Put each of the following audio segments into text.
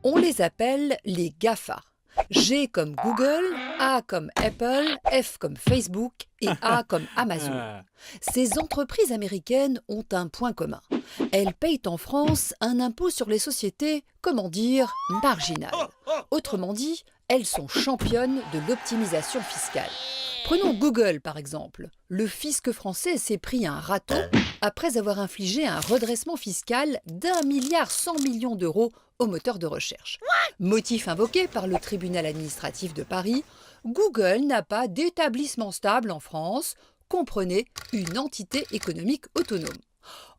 On les appelle les GAFA. G comme Google, A comme Apple, F comme Facebook et A comme Amazon. Ces entreprises américaines ont un point commun. Elles payent en France un impôt sur les sociétés, comment dire, marginal. Autrement dit, elles sont championnes de l'optimisation fiscale. Prenons Google par exemple. Le fisc français s'est pris un râteau après avoir infligé un redressement fiscal d'1,1 milliard d'euros au moteur de recherche. Motif invoqué par le tribunal administratif de Paris, Google n'a pas d'établissement stable en France, comprenez une entité économique autonome.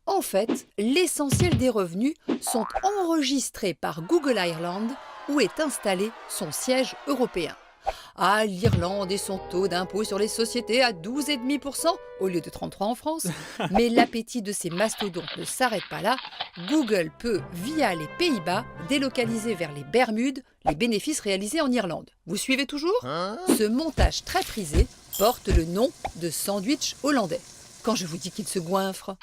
En fait, l'essentiel des revenus sont enregistrés par Google Ireland, où est installé son siège européen. Ah, l'Irlande et son taux d'impôt sur les sociétés à 12,5% au lieu de 33% en France. Mais l'appétit de ces mastodontes ne s'arrête pas là. Google peut, via les Pays-Bas, délocaliser vers les Bermudes les bénéfices réalisés en Irlande. Vous suivez toujours ? Ce montage très prisé porte le nom de sandwich hollandais. Quand je vous dis qu'il se goinfre.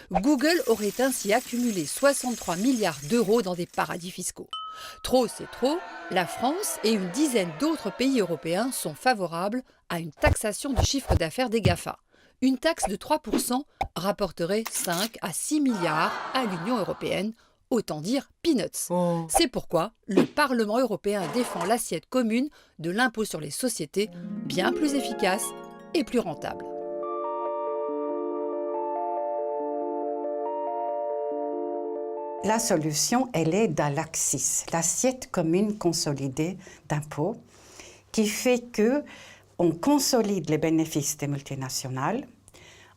Google aurait ainsi accumulé 63 milliards d'euros dans des paradis fiscaux. Trop, c'est trop. La France et une dizaine d'autres pays européens sont favorables à une taxation du chiffre d'affaires des GAFA. Une taxe de 3% rapporterait 5 à 6 milliards à l'Union européenne, autant dire peanuts. C'est pourquoi le Parlement européen défend l'assiette commune de l'impôt sur les sociétés, bien plus efficace et plus rentable. La solution, elle est dans l'ACCIS, l'assiette commune consolidée d'impôts, qui fait qu'on consolide les bénéfices des multinationales.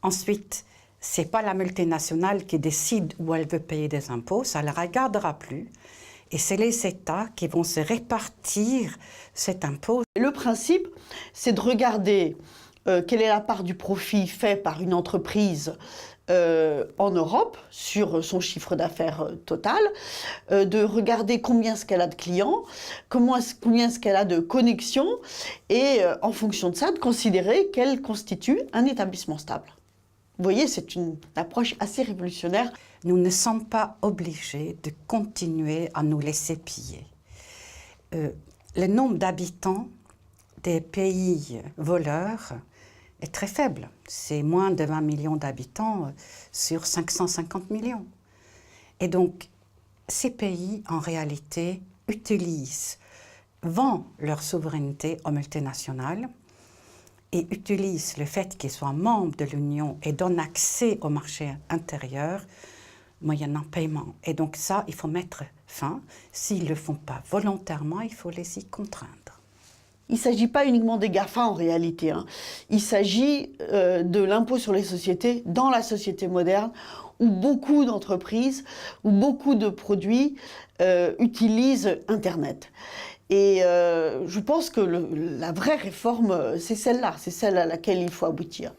Ensuite, ce n'est pas la multinationale qui décide où elle veut payer des impôts, ça ne la regardera plus. Et c'est les États qui vont se répartir cet impôt. Le principe, c'est de regarder quelle est la part du profit fait par une entreprise en Europe, sur son chiffre d'affaires total, de regarder combien est-ce qu'elle a de clients, combien est-ce qu'elle a de connexions, et en fonction de ça, de considérer qu'elle constitue un établissement stable. Vous voyez, c'est une approche assez révolutionnaire. Nous ne sommes pas obligés de continuer à nous laisser piller. Le nombre d'habitants des pays voleurs est très faible. C'est moins de 20 millions d'habitants sur 550 millions. Et donc, ces pays, en réalité, vendent leur souveraineté aux multinationales et utilisent le fait qu'ils soient membres de l'Union et donnent accès au marché intérieur moyennant paiement. Et donc ça, il faut mettre fin. S'ils ne le font pas volontairement, il faut les y contraindre. Il ne s'agit pas uniquement des GAFA en réalité. Il s'agit de l'impôt sur les sociétés dans la société moderne où beaucoup d'entreprises, où beaucoup de produits utilisent Internet. Et je pense que la vraie réforme, c'est celle-là, c'est celle à laquelle il faut aboutir.